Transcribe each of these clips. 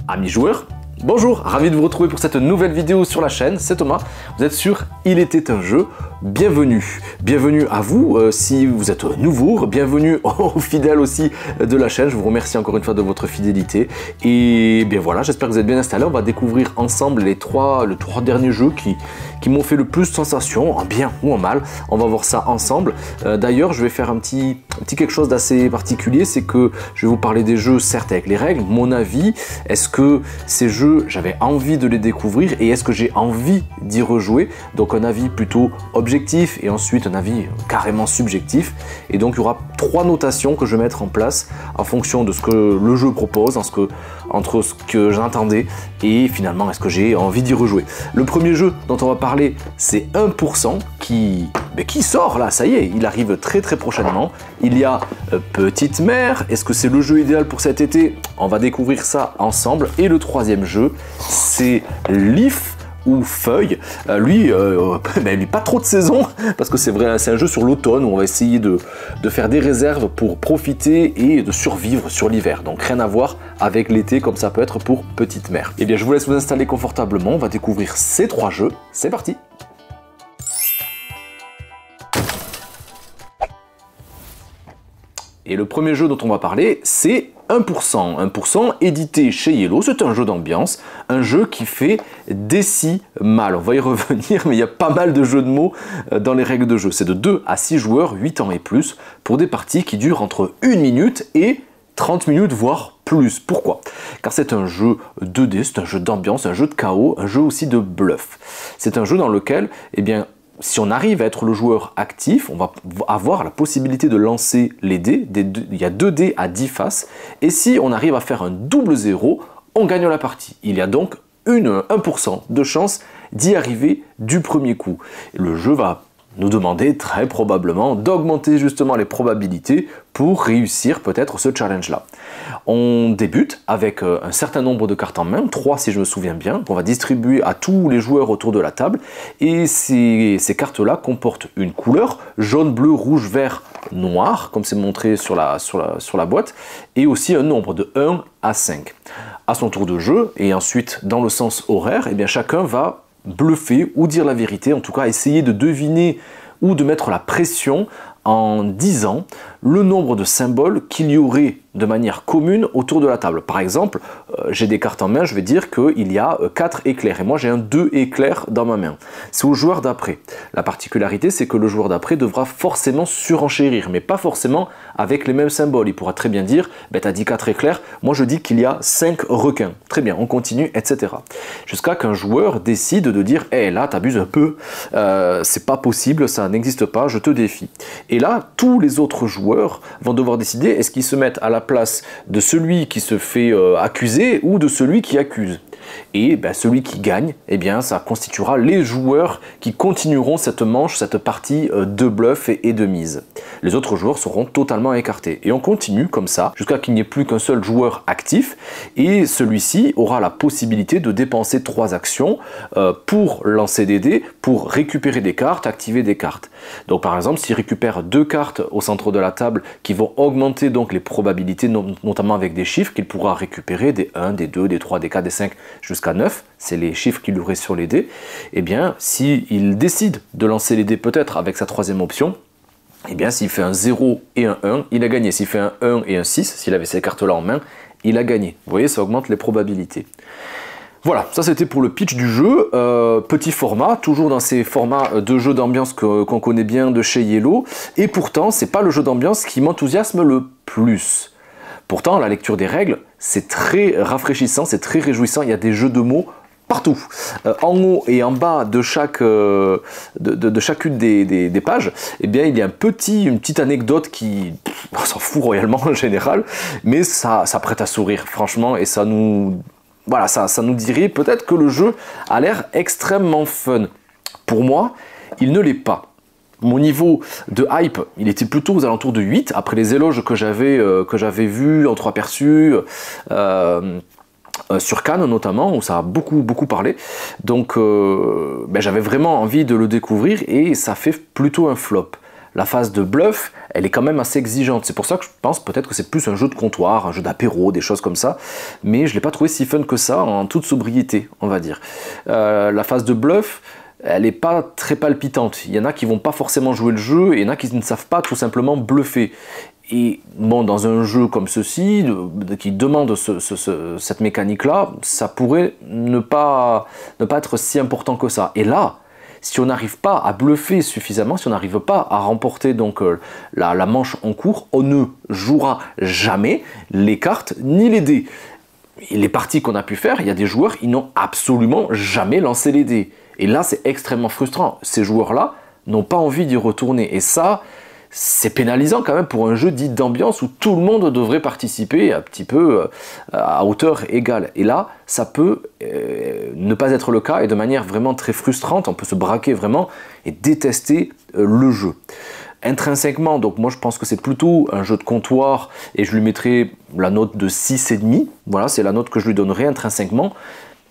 Amis joueurs, bonjour, ravi de vous retrouver pour cette nouvelle vidéo sur la chaîne, c'est Thomas, vous êtes sur Il était un jeu, bienvenue. Bienvenue à vous si vous êtes nouveau, bienvenue aux fidèles aussi de la chaîne, je vous remercie encore une fois de votre fidélité. Et bien voilà, j'espère que vous êtes bien installés, on va découvrir ensemble les trois derniers jeux qui m'ont fait le plus sensation, en bien ou en mal, on va voir ça ensemble. D'ailleurs, je vais faire un petit quelque chose d'assez particulier, c'est que je vais vous parler des jeux, certes avec les règles, mon avis, est-ce que ces jeux, j'avais envie de les découvrir et est-ce que j'ai envie d'y rejouer? Donc un avis plutôt objectif et ensuite un avis carrément subjectif. Et donc il y aura trois notations que je vais mettre en place en fonction de ce que le jeu propose, entre ce que j'entendais et finalement est-ce que j'ai envie d'y rejouer. Le premier jeu dont on va parler, c'est 1% qui sort là, ça y est, il arrive très prochainement. Il y a Petite Mère, est-ce que c'est le jeu idéal pour cet été? On va découvrir ça ensemble. Et le troisième jeu, c'est Leaf ou Feuille. Lui, pas trop de saison, parce que c'est vrai, c'est un jeu sur l'automne où on va essayer de faire des réserves pour profiter et de survivre sur l'hiver. Donc rien à voir avec l'été comme ça peut être pour Petite Mère. Eh bien, je vous laisse vous installer confortablement, on va découvrir ces trois jeux. C'est parti! Et le premier jeu dont on va parler, c'est 1%. 1% édité chez Yellow, c'est un jeu d'ambiance, un jeu qui fait décimal. On va y revenir, mais il y a pas mal de jeux de mots dans les règles de jeu. C'est de 2 à 6 joueurs, 8 ans et plus, pour des parties qui durent entre 1 minute et 30 minutes, voire plus. Pourquoi? Car c'est un jeu 2D, c'est un jeu d'ambiance, un jeu de chaos, un jeu aussi de bluff. C'est un jeu dans lequel, eh bien, si on arrive à être le joueur actif, on va avoir la possibilité de lancer les dés. Il y a 2 dés à 10 faces. Et si on arrive à faire un double 0, on gagne la partie. Il y a donc 1% de chance d'y arriver du premier coup. Le jeu va nous demander très probablement d'augmenter justement les probabilités pour réussir peut-être ce challenge-là. On débute avec un certain nombre de cartes en main, 3 si je me souviens bien, qu'on va distribuer à tous les joueurs autour de la table. Et ces cartes-là comportent une couleur, jaune, bleu, rouge, vert, noir, comme c'est montré sur la boîte, et aussi un nombre de 1 à 5. À son tour de jeu, et ensuite dans le sens horaire, eh bien, chacun va bluffer ou dire la vérité, en tout cas essayer de deviner ou de mettre la pression en disant le nombre de symboles qu'il y aurait de manière commune autour de la table. Par exemple, j'ai des cartes en main, je vais dire qu'il y a 4 éclairs et moi j'ai un 2 éclairs dans ma main. C'est au joueur d'après. La particularité, c'est que le joueur d'après devra forcément surenchérir, mais pas forcément avec les mêmes symboles. Il pourra très bien dire, t'as dit 4 éclairs, moi je dis qu'il y a 5 requins. Très bien, on continue, etc. Jusqu'à qu'un joueur décide de dire, là t'abuses un peu, c'est pas possible, ça n'existe pas, je te défie. Et là, tous les autres joueurs vont devoir décider, est-ce qu'ils se mettent à la place de celui qui se fait accuser ou de celui qui accuse. Et celui qui gagne, eh bien, ça constituera les joueurs qui continueront cette manche, cette partie de bluff et de mise. Les autres joueurs seront totalement écartés. Et on continue comme ça, jusqu'à qu'il n'y ait plus qu'un seul joueur actif. Et celui-ci aura la possibilité de dépenser 3 actions pour lancer des dés, pour récupérer des cartes, activer des cartes. Donc par exemple, s'il récupère 2 cartes au centre de la table qui vont augmenter donc les probabilités, notamment avec des chiffres qu'il pourra récupérer, des 1, des 2, des 3, des 4, des 5, jusqu'à 9, c'est les chiffres qu'il aurait sur les dés, eh bien, s'il décide de lancer les dés peut-être avec sa troisième option, eh bien, s'il fait un 0 et un 1, il a gagné. S'il fait un 1 et un 6, s'il avait ces cartes-là en main, il a gagné. Vous voyez, ça augmente les probabilités. Voilà, ça c'était pour le pitch du jeu. Petit format, toujours dans ces formats de jeux d'ambiance qu'on connaît bien de chez Yellow, et pourtant, c'est pas le jeu d'ambiance qui m'enthousiasme le plus. Pourtant, la lecture des règles, c'est très rafraîchissant, c'est très réjouissant, il y a des jeux de mots partout. En haut et en bas de chacune des pages, eh bien, il y a une petite anecdote qui, on s'en fout royalement en général, mais ça prête à sourire, franchement, et ça nous dirait peut-être que le jeu a l'air extrêmement fun. Pour moi, il ne l'est pas. Mon niveau de hype, il était plutôt aux alentours de 8, après les éloges que j'avais vus, entreaperçus, sur Cannes notamment, où ça a beaucoup parlé. Donc j'avais vraiment envie de le découvrir et ça fait plutôt un flop. la phase de bluff, elle est quand même assez exigeante. C'est pour ça que je pense peut-être que c'est plus un jeu de comptoir, un jeu d'apéro, des choses comme ça. Mais je ne l'ai pas trouvé si fun que ça, en toute sobriété, on va dire. La phase de bluff, elle n'est pas très palpitante. Il y en a qui vont pas forcément jouer le jeu, et il y en a qui ne savent pas tout simplement bluffer. Et bon, dans un jeu comme ceci, qui demande cette mécanique-là, ça pourrait ne pas être si important que ça. Et là, si on n'arrive pas à bluffer suffisamment, si on n'arrive pas à remporter donc la manche en cours, on ne jouera jamais les cartes ni les dés. Et les parties qu'on a pu faire, il y a des joueurs, ils n'ont absolument jamais lancé les dés. Et là, c'est extrêmement frustrant. Ces joueurs-là n'ont pas envie d'y retourner. Et ça, c'est pénalisant quand même pour un jeu dit d'ambiance où tout le monde devrait participer un petit peu à hauteur égale. Et là, ça peut ne pas être le cas et de manière vraiment très frustrante, on peut se braquer vraiment et détester le jeu. Intrinsèquement, donc moi je pense que c'est plutôt un jeu de comptoir et je lui mettrai la note de 6,5. Voilà, c'est la note que je lui donnerai intrinsèquement.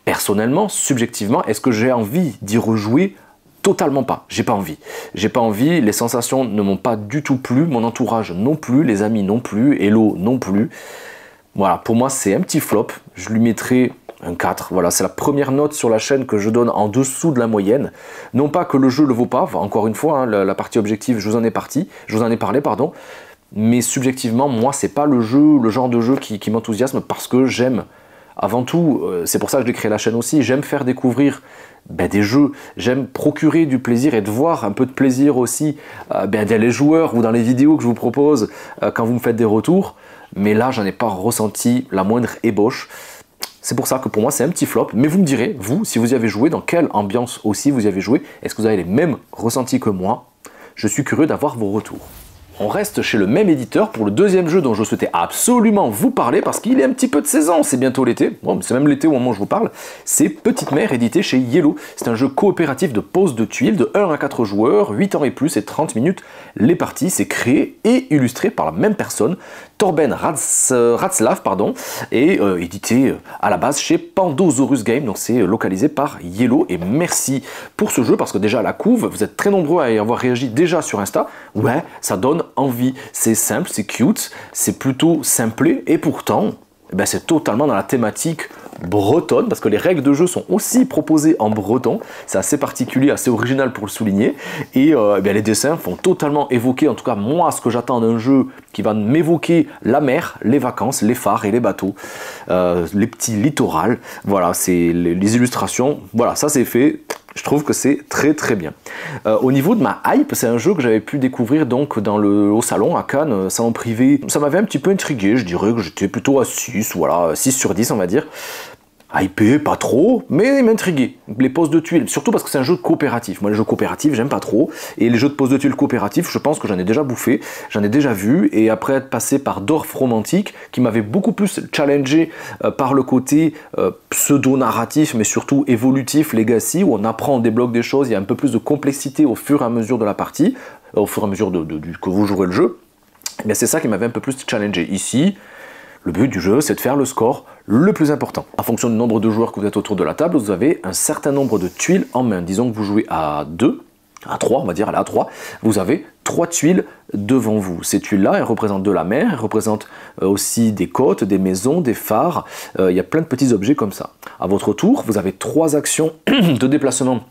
Personnellement, subjectivement, est-ce que j'ai envie d'y rejouer ? Totalement pas, j'ai pas envie. J'ai pas envie, les sensations ne m'ont pas du tout plu, mon entourage non plus, les amis non plus, Hello non plus. Voilà, pour moi c'est un petit flop, je lui mettrai un 4. Voilà, c'est la première note sur la chaîne que je donne en dessous de la moyenne. Non pas que le jeu le vaut pas, encore une fois, hein, la partie objective, je vous en ai parlé, pardon. Mais subjectivement, moi c'est pas le genre de jeu qui m'enthousiasme parce que j'aime. Avant tout, c'est pour ça que j'ai créé la chaîne aussi, j'aime faire découvrir des jeux, j'aime procurer du plaisir et de voir un peu de plaisir aussi dans les joueurs ou dans les vidéos que je vous propose quand vous me faites des retours, mais là j'en ai pas ressenti la moindre ébauche. C'est pour ça que pour moi c'est un petit flop, mais vous me direz, vous, si vous y avez joué, dans quelle ambiance aussi vous y avez joué, est-ce que vous avez les mêmes ressentis que moi? Je suis curieux d'avoir vos retours. On reste chez le même éditeur pour le deuxième jeu dont je souhaitais absolument vous parler parce qu'il est un petit peu de saison, c'est bientôt l'été, bon, c'est même l'été au moment où je vous parle, c'est Petite Mère édité chez Yellow. C'est un jeu coopératif de pose de tuiles de 1 à 4 joueurs, 8 ans et plus et 30 minutes les parties. C'est créé et illustré par la même personne, Torben Ratzlaff, et édité à la base chez Pandosaurus Game, donc c'est localisé par Yellow. Et merci pour ce jeu parce que déjà la couve, vous êtes très nombreux à y avoir réagi déjà sur Insta, ouais, ça donne envie, c'est simple, c'est cute, c'est plutôt simplé et pourtant c'est totalement dans la thématique bretonne parce que les règles de jeu sont aussi proposées en breton, c'est assez particulier, assez original pour le souligner et les dessins font totalement évoquer, en tout cas moi ce que j'attends d'un jeu qui va m'évoquer la mer, les vacances, les phares et les bateaux, les petits littoraux, voilà, c'est les illustrations, voilà, ça c'est fait. Je trouve que c'est très très bien. Au niveau de ma hype, c'est un jeu que j'avais pu découvrir donc au salon à Cannes, salon privé. Ça m'avait un petit peu intrigué, je dirais que j'étais plutôt à 6, voilà, 6 sur 10 on va dire. Hypé, pas trop, mais il m'intriguait. Les poses de tuiles, surtout parce que c'est un jeu coopératif. Moi, les jeux coopératifs, j'aime pas trop. Et les jeux de poses de tuiles coopératifs, je pense que j'en ai déjà bouffé, j'en ai déjà vu. Et après être passé par Dorf Romantique, qui m'avait beaucoup plus challengé par le côté pseudo-narratif, mais surtout évolutif, legacy, où on apprend, on débloque des choses, il y a un peu plus de complexité au fur et à mesure de la partie, au fur et à mesure que vous jouerez le jeu. Mais c'est ça qui m'avait un peu plus challengé. Ici, le but du jeu, c'est de faire le score le plus important. En fonction du nombre de joueurs que vous êtes autour de la table, vous avez un certain nombre de tuiles en main. Disons que vous jouez à 2, à 3, on va dire, à 3, vous avez 3 tuiles devant vous. Ces tuiles-là, elles représentent de la mer, elles représentent aussi des côtes, des maisons, des phares, il y a plein de petits objets comme ça. À votre tour, vous avez 3 actions de déplacement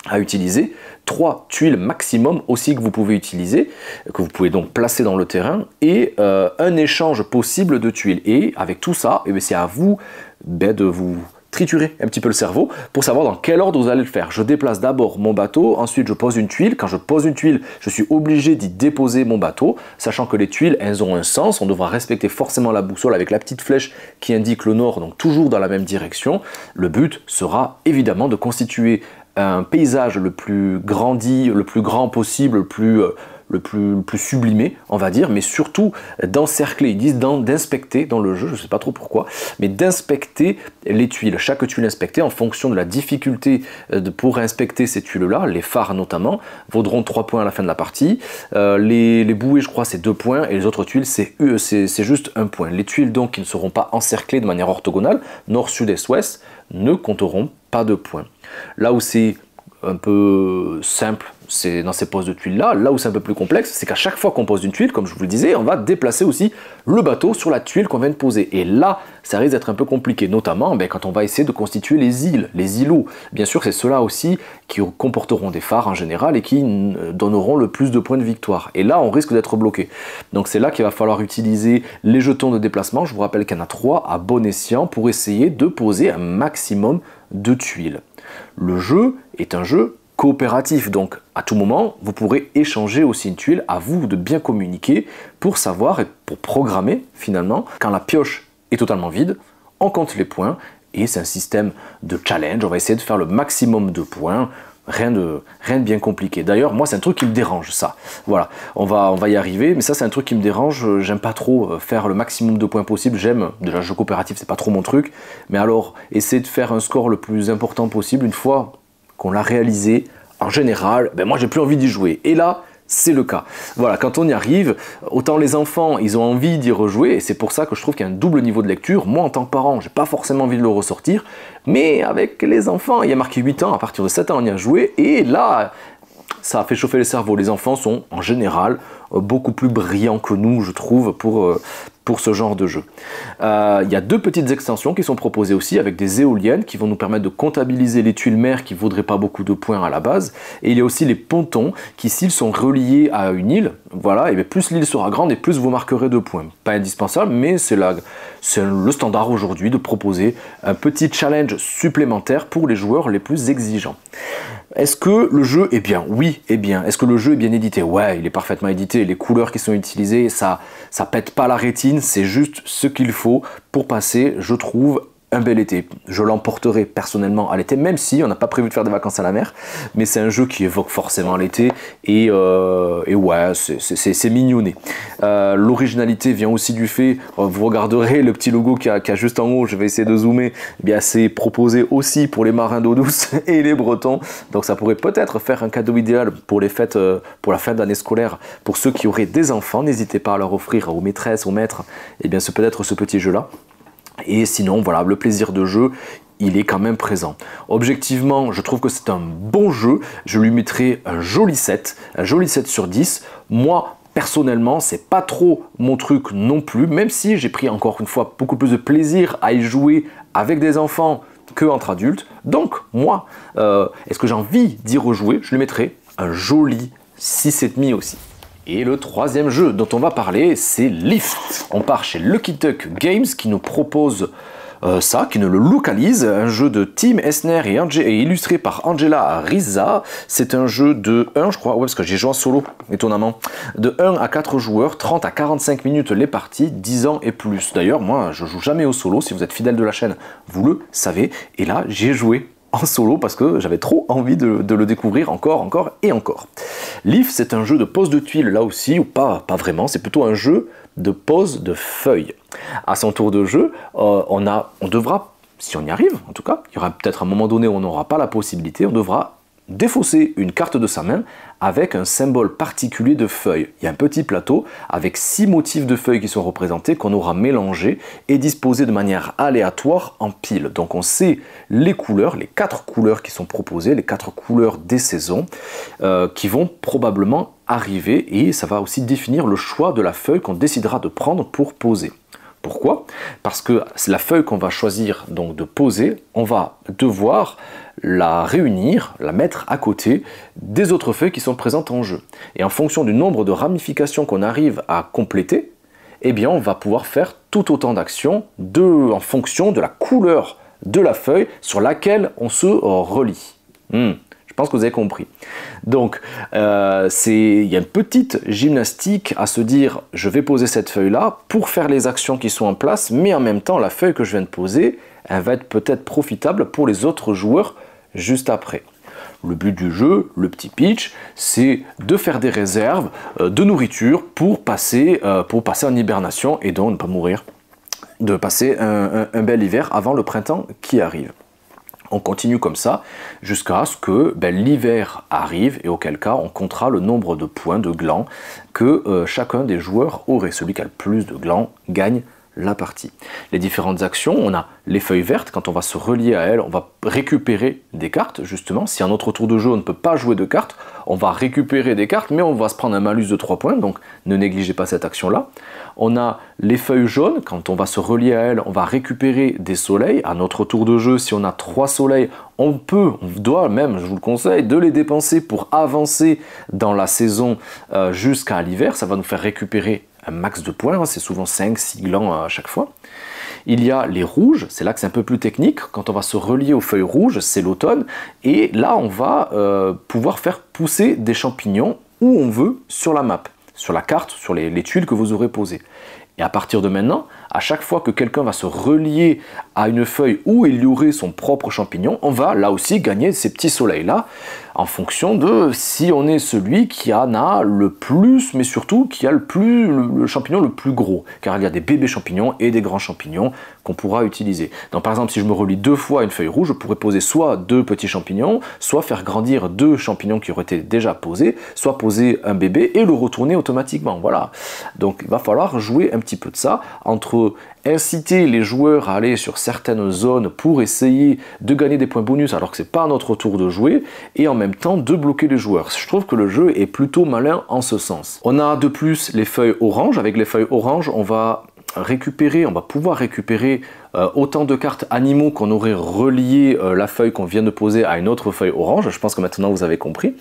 à utiliser, 3 tuiles maximum aussi que vous pouvez utiliser, que vous pouvez donc placer dans le terrain, et un échange possible de tuiles. Et avec tout ça, c'est à vous de vous triturer un petit peu le cerveau pour savoir dans quel ordre vous allez le faire. Je déplace d'abord mon bateau, ensuite je pose une tuile. Quand je pose une tuile, je suis obligé d'y déposer mon bateau, sachant que les tuiles, elles ont un sens. On devra respecter forcément la boussole avec la petite flèche qui indique le nord, donc toujours dans la même direction. Le but sera évidemment de constituer un paysage le plus grandi, le plus grand possible, le plus sublimé, on va dire, mais surtout d'encercler, ils disent d'inspecter dans le jeu, je ne sais pas trop pourquoi, mais d'inspecter les tuiles. Chaque tuile inspectée, en fonction de la difficulté pour inspecter ces tuiles-là, les phares notamment, vaudront 3 points à la fin de la partie. Les bouées, je crois, c'est 2 points, et les autres tuiles, c'est juste 1 point. Les tuiles, donc, qui ne seront pas encerclées de manière orthogonale, nord, sud, est, ouest, ne compteront pas de points. Là où c'est un peu simple, dans ces poses de tuiles là où c'est un peu plus complexe, c'est qu'à chaque fois qu'on pose une tuile, comme je vous le disais, on va déplacer aussi le bateau sur la tuile qu'on vient de poser. Et là, ça risque d'être un peu compliqué, notamment quand on va essayer de constituer les îles, les îlots. Bien sûr, c'est ceux-là aussi qui comporteront des phares en général et qui donneront le plus de points de victoire. Et là, on risque d'être bloqué. Donc c'est là qu'il va falloir utiliser les jetons de déplacement. Je vous rappelle qu'il y en a 3 à bon escient pour essayer de poser un maximum de tuiles. Le jeu est un jeu coopératif, donc à tout moment, vous pourrez échanger aussi une tuile, à vous de bien communiquer pour savoir et pour programmer finalement. Quand la pioche est totalement vide, on compte les points et c'est un système de challenge, on va essayer de faire le maximum de points. Rien de bien compliqué. D'ailleurs, moi, c'est un truc qui me dérange, ça. Voilà, on va y arriver, mais ça, c'est un truc qui me dérange. J'aime pas trop faire le maximum de points possible. J'aime, de la jeu coopératif, c'est pas trop mon truc. Mais alors, essayer de faire un score le plus important possible, une fois qu'on l'a réalisé, en général, moi, j'ai plus envie d'y jouer. Et là, c'est le cas. Voilà, quand on y arrive, autant les enfants, ils ont envie d'y rejouer, et c'est pour ça que je trouve qu'il y a un double niveau de lecture. Moi, en tant que parent, j'ai pas forcément envie de le ressortir, mais avec les enfants, il y a marqué 8 ans, à partir de 7 ans, on y a joué, et là, ça a fait chauffer les cerveaux. Les enfants sont, en général, beaucoup plus brillants que nous, je trouve, pour ce genre de jeu. Il y a 2 petites extensions qui sont proposées aussi, avec des éoliennes qui vont nous permettre de comptabiliser les tuiles mères qui ne vaudraient pas beaucoup de points à la base. Et il y a aussi les pontons qui, s'ils sont reliés à une île, voilà, et bien plus l'île sera grande et plus vous marquerez de points. Pas indispensable, mais c'est le standard aujourd'hui de proposer un petit challenge supplémentaire pour les joueurs les plus exigeants. Est-ce que le jeu est bien? Oui, est bien. Est-ce que le jeu est bien édité? Ouais, il est parfaitement édité. Les couleurs qui sont utilisées, ça pète pas la rétine, c'est juste ce qu'il faut pour passer, je trouve, un bel été. Je l'emporterai personnellement à l'été, même si on n'a pas prévu de faire des vacances à la mer, mais c'est un jeu qui évoque forcément l'été, et ouais, c'est mignonné. L'originalité vient aussi du fait, vous regarderez le petit logo qu'il y a juste en haut, je vais essayer de zoomer, eh bien c'est proposé aussi pour les marins d'eau douce et les Bretons, donc ça pourrait peut-être faire un cadeau idéal pour les fêtes, pour la fin d'année scolaire, pour ceux qui auraient des enfants. N'hésitez pas à leur offrir aux maîtresses, aux maîtres, eh bien c'est peut-être ce petit jeu-là. Et sinon, voilà, le plaisir de jeu, il est quand même présent. Objectivement, je trouve que c'est un bon jeu. Je lui mettrai un joli 7 sur 10. Moi, personnellement, c'est pas trop mon truc non plus, même si j'ai pris encore une fois beaucoup plus de plaisir à y jouer avec des enfants qu'entre adultes. Donc, moi, est-ce que j'ai envie d'y rejouer? Je lui mettrai un joli 6,5 aussi. Et le 3e jeu dont on va parler, c'est Lift. On part chez Lucky Duck Games qui nous propose ça, qui nous le localise, un jeu de Tim Esner et illustré par Angela Rizza. C'est un jeu de 1, je crois, ouais, parce que j'ai joué en solo, étonnamment, de 1 à 4 joueurs, 30 à 45 minutes les parties, 10 ans et plus. D'ailleurs, moi, je joue jamais au solo, si vous êtes fidèle de la chaîne, vous le savez, et là, j'ai joué en solo parce que j'avais trop envie de le découvrir encore et encore. Leaf, c'est un jeu de pose de tuiles là aussi, ou pas vraiment, c'est plutôt un jeu de pose de feuilles. À son tour de jeu, on devra, si on y arrive en tout cas, il y aura peut-être un moment donné où on n'aura pas la possibilité, on devra défausser une carte de sa main avec un symbole particulier de feuilles. Il y a un petit plateau avec 6 motifs de feuilles qui sont représentés, qu'on aura mélangés et disposés de manière aléatoire en pile. Donc on sait les couleurs, les 4 couleurs qui sont proposées, les 4 couleurs des saisons qui vont probablement arriver, et ça va aussi définir le choix de la feuille qu'on décidera de prendre pour poser. Pourquoi? Parce que la feuille qu'on va choisir donc de poser, on va devoir la réunir, la mettre à côté des autres feuilles qui sont présentes en jeu. Et en fonction du nombre de ramifications qu'on arrive à compléter, eh bien on va pouvoir faire tout autant d'actions en fonction de la couleur de la feuille sur laquelle on se relie. Je pense que vous avez compris. Donc, il y a une petite gymnastique à se dire, je vais poser cette feuille-là pour faire les actions qui sont en place, mais en même temps, la feuille que je viens de poser, elle va être peut-être profitable pour les autres joueurs juste après. Le but du jeu, le petit pitch, c'est de faire des réserves de nourriture pour passer en hibernation et donc ne pas mourir, de passer un bel hiver avant le printemps qui arrive. On continue comme ça jusqu'à ce que l'hiver arrive, et auquel cas on comptera le nombre de points de glands que chacun des joueurs aurait. Celui qui a le plus de glands gagne la partie. Les différentes actions, on a les feuilles vertes, quand on va se relier à elles, on va récupérer des cartes, justement. Si à notre tour de jeu, on ne peut pas jouer de cartes, on va récupérer des cartes, mais on va se prendre un malus de 3 points, donc ne négligez pas cette action-là. On a les feuilles jaunes, quand on va se relier à elles, on va récupérer des soleils. À notre tour de jeu, si on a 3 soleils, on doit même, je vous le conseille, de les dépenser pour avancer dans la saison jusqu'à l'hiver. Ça va nous faire récupérer un max de points, c'est souvent 5-6 glands à chaque fois. Il y a les rouges, c'est là que c'est un peu plus technique. Quand on va se relier aux feuilles rouges, c'est l'automne. Et là, on va pouvoir faire pousser des champignons où on veut sur la map, sur la carte, sur les tuiles que vous aurez posées. Et à partir de maintenant, à chaque fois que quelqu'un va se relier à une feuille où il y aurait son propre champignon, on va là aussi gagner ces petits soleils-là en fonction de si on est celui qui en a le plus, mais surtout qui a le champignon le plus gros. Car il y a des bébés champignons et des grands champignons qu'on pourra utiliser. Donc par exemple, si je me relie 2 fois à une feuille rouge, je pourrais poser soit 2 petits champignons, soit faire grandir 2 champignons qui auraient été déjà posés, soit poser un bébé et le retourner automatiquement. Voilà. Donc il va falloir jouer un petit peu de ça entre inciter les joueurs à aller sur certaines zones pour essayer de gagner des points bonus alors que c'est pas notre tour de jouer, et en même temps de bloquer les joueurs. Je trouve que le jeu est plutôt malin en ce sens. On a de plus les feuilles oranges. Avec les feuilles oranges, on va pouvoir récupérer autant de cartes animaux qu'on aurait relié la feuille qu'on vient de poser à une autre feuille orange. Je pense que maintenant vous avez compris.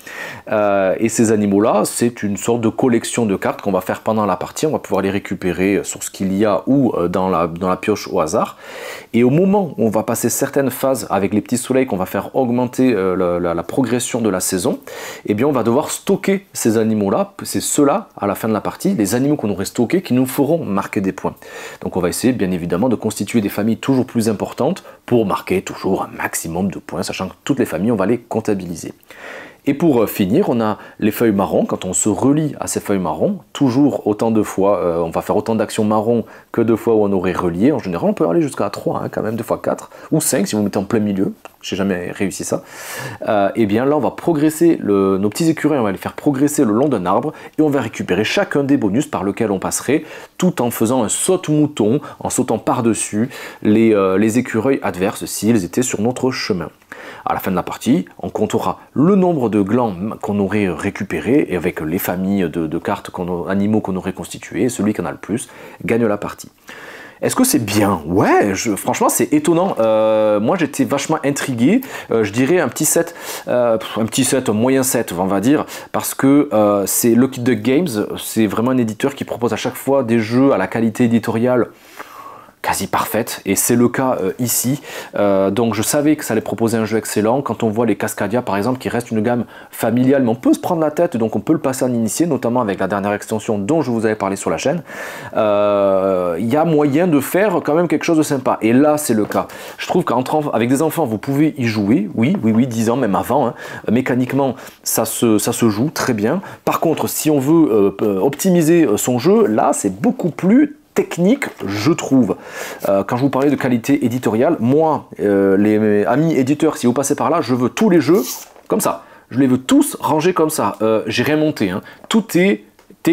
Et ces animaux-là, c'est une sorte de collection de cartes qu'on va faire pendant la partie. On va pouvoir les récupérer sur ce qu'il y a ou dans la pioche au hasard. Et au moment où on va passer certaines phases avec les petits soleils qu'on va faire augmenter la progression de la saison, eh bien on va devoir stocker ces animaux-là. C'est ceux-là, à la fin de la partie, les animaux qu'on aurait stockés qui nous feront marquer des points. Donc on va essayer bien évidemment de constituer des familles toujours plus importantes pour marquer toujours un maximum de points, sachant que toutes les familles, on va les comptabiliser. Et pour finir, on a les feuilles marron. Quand on se relie à ces feuilles marron, toujours autant de fois, on va faire autant d'actions marron que de fois où on aurait relié. En général, on peut aller jusqu'à 3, quand même, 2 fois 4, ou 5 si vous mettez en plein milieu. J'ai jamais réussi ça. Et bien là, on va progresser, nos petits écureuils, on va les faire progresser le long d'un arbre, et on va récupérer chacun des bonus par lequel on passerait, tout en faisant un saute-mouton, en sautant par-dessus les écureuils adverses s'ils étaient sur notre chemin. À la fin de la partie, on comptera le nombre de glands qu'on aurait récupérés, et avec les familles de cartes animaux qu'on aurait constituées, celui qui en a le plus gagne la partie. Est-ce que c'est bien? Ouais, franchement c'est étonnant. Moi j'étais vachement intrigué. Je dirais un petit set, un moyen set on va dire, parce que c'est Lucky Duck Games, c'est vraiment un éditeur qui propose à chaque fois des jeux à la qualité éditoriale quasi parfaite, et c'est le cas ici. Donc je savais que ça allait proposer un jeu excellent. Quand on voit les Cascadia par exemple, qui reste une gamme familiale, mais on peut se prendre la tête, donc on peut le passer en initié, notamment avec la dernière extension dont je vous avais parlé sur la chaîne. Il y a moyen de faire quand même quelque chose de sympa, et là c'est le cas. Je trouve qu'avec des enfants vous pouvez y jouer, oui, 10 ans, même avant, hein. Mécaniquement ça se joue très bien. Par contre, si on veut optimiser son jeu, là c'est beaucoup plus technique, je trouve. Quand je vous parlais de qualité éditoriale, moi, mes amis éditeurs, si vous passez par là, je veux tous les jeux comme ça. Je les veux tous rangés comme ça. J'ai rien monté, hein. Tout est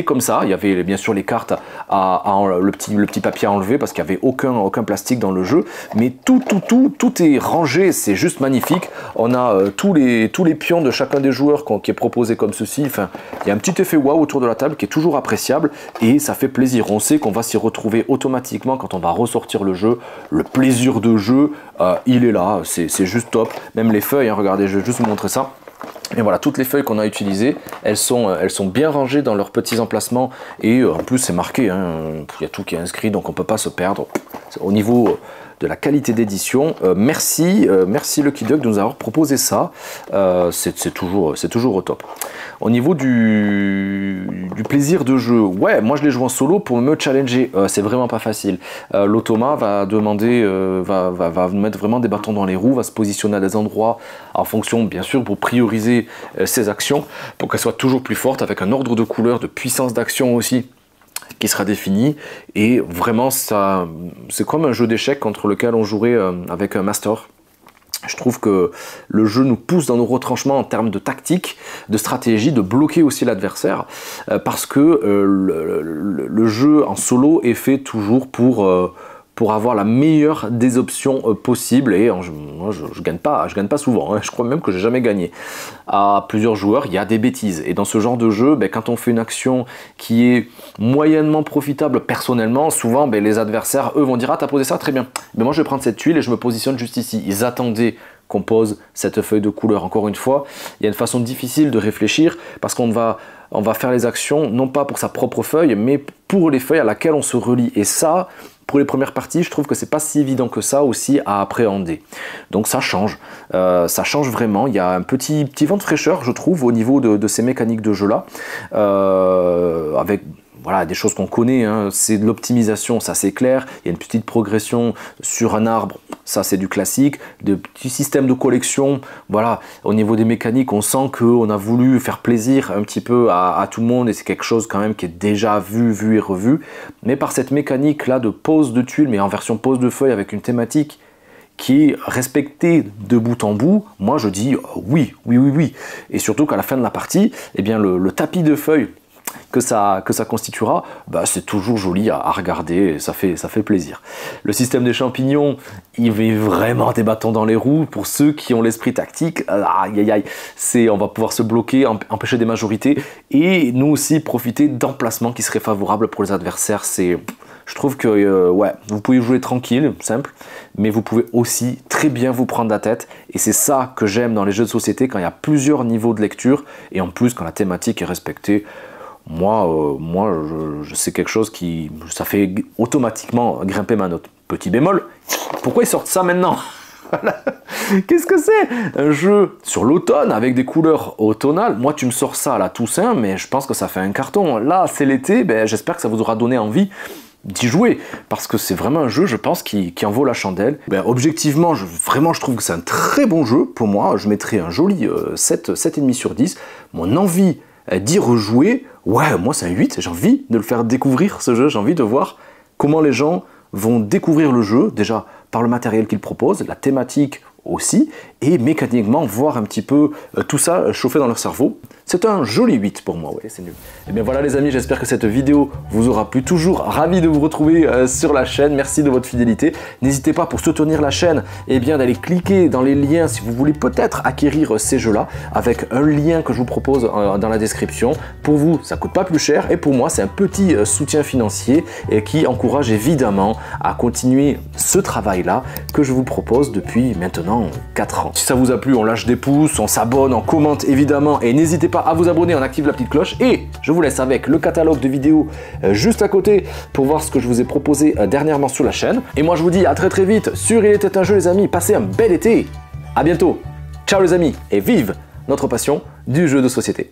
comme ça. Il y avait bien sûr les cartes, le petit papier à enlever parce qu'il n'y avait aucun plastique dans le jeu, mais tout est rangé, c'est juste magnifique. On a tous les pions de chacun des joueurs qui est proposé comme ceci. Enfin, il y a un petit effet waouh autour de la table qui est toujours appréciable, et ça fait plaisir. On sait qu'on va s'y retrouver automatiquement quand on va ressortir le jeu. Le plaisir de jeu, il est là, c'est juste top. Même les feuilles, hein, regardez, je vais juste vous montrer ça. Et voilà, toutes les feuilles qu'on a utilisées, elles sont bien rangées dans leurs petits emplacements, et en plus c'est marqué, hein, il y a tout qui est inscrit, donc on ne peut pas se perdre. Au niveau de la qualité d'édition, merci Lucky Duck de nous avoir proposé ça, c'est toujours au top. Au niveau du plaisir de jeu, ouais, moi je l'ai joué en solo pour me challenger, c'est vraiment pas facile. L'automa va demander, va mettre vraiment des bâtons dans les roues, va se positionner à des endroits en fonction, bien sûr, pour prioriser ses actions, pour qu'elles soient toujours plus fortes, avec un ordre de couleur, de puissance d'action aussi, qui sera défini. Et vraiment, c'est comme un jeu d'échecs contre lequel on jouerait avec un master. Je trouve que le jeu nous pousse dans nos retranchements en termes de tactique, de stratégie, de bloquer aussi l'adversaire, parce que le jeu en solo est fait toujours pour avoir la meilleure des options possibles, et moi je gagne pas souvent, hein. Je crois même que j'ai jamais gagné. À plusieurs joueurs, il y a des bêtises, et dans ce genre de jeu, quand on fait une action qui est moyennement profitable personnellement, souvent les adversaires, eux, vont dire « Ah, t'as posé ça, très bien, mais moi je vais prendre cette tuile et je me positionne juste ici ». Ils attendaient qu'on pose cette feuille de couleur. Encore une fois, il y a une façon difficile de réfléchir, parce qu'on va faire les actions non pas pour sa propre feuille, mais pour les feuilles à laquelle on se relie, et ça, pour les premières parties, je trouve que c'est pas si évident que ça aussi à appréhender. Donc ça change vraiment. Il y a un petit vent de fraîcheur, je trouve, au niveau de ces mécaniques de jeu-là, avec voilà, des choses qu'on connaît, hein. C'est de l'optimisation, ça c'est clair. Il y a une petite progression sur un arbre, ça c'est du classique. De petits systèmes de collection, voilà. Au niveau des mécaniques, on sent qu'on a voulu faire plaisir un petit peu à tout le monde, et c'est quelque chose quand même qui est déjà vu et revu. Mais par cette mécanique là de pose de tuiles, mais en version pose de feuilles, avec une thématique qui est respectée de bout en bout, moi je dis oui. Et surtout qu'à la fin de la partie, eh bien le tapis de feuilles que ça constituera, c'est toujours joli à regarder, et ça fait plaisir. Le système des champignons, il met vraiment des bâtons dans les roues pour ceux qui ont l'esprit tactique. On va pouvoir se bloquer, empêcher des majorités, et nous aussi profiter d'emplacements qui seraient favorables pour les adversaires. Je trouve que vous pouvez jouer tranquille, simple, mais vous pouvez aussi très bien vous prendre la tête, et c'est ça que j'aime dans les jeux de société, quand il y a plusieurs niveaux de lecture, et en plus quand la thématique est respectée. Moi, c'est quelque chose ça fait automatiquement grimper ma note. Petit bémol, pourquoi ils sortent ça maintenant? Qu'est-ce que c'est? Un jeu sur l'automne avec des couleurs automnales. Moi, tu me sors ça à la Toussaint, mais je pense que ça fait un carton. Là, c'est l'été, j'espère que ça vous aura donné envie d'y jouer, parce que c'est vraiment un jeu, je pense, qui en vaut la chandelle. Objectivement, vraiment, je trouve que c'est un très bon jeu. Pour moi, je mettrais un joli 7,5 sur 10. Mon envie d'y rejouer, moi c'est un 8, j'ai envie de le faire découvrir, ce jeu, j'ai envie de voir comment les gens vont découvrir le jeu, déjà par le matériel qu'il propose, la thématique aussi, et mécaniquement voir un petit peu tout ça chauffer dans leur cerveau. C'est un joli 8 pour moi, c'est nul. Et bien voilà les amis, j'espère que cette vidéo vous aura plu. Toujours ravi de vous retrouver sur la chaîne, merci de votre fidélité. N'hésitez pas, pour soutenir la chaîne, d'aller cliquer dans les liens si vous voulez peut-être acquérir ces jeux-là, avec un lien que je vous propose dans la description. Pour vous, ça coûte pas plus cher, et pour moi, c'est un petit soutien financier et qui encourage évidemment à continuer ce travail-là que je vous propose depuis maintenant 4 ans. Si ça vous a plu, on lâche des pouces, on s'abonne, on commente évidemment, et n'hésitez pas à vous abonner, on active la petite cloche, et je vous laisse avec le catalogue de vidéos juste à côté pour voir ce que je vous ai proposé dernièrement sur la chaîne. Et moi je vous dis à très vite sur Il était un jeu les amis, passez un bel été, à bientôt, ciao les amis, et vive notre passion du jeu de société.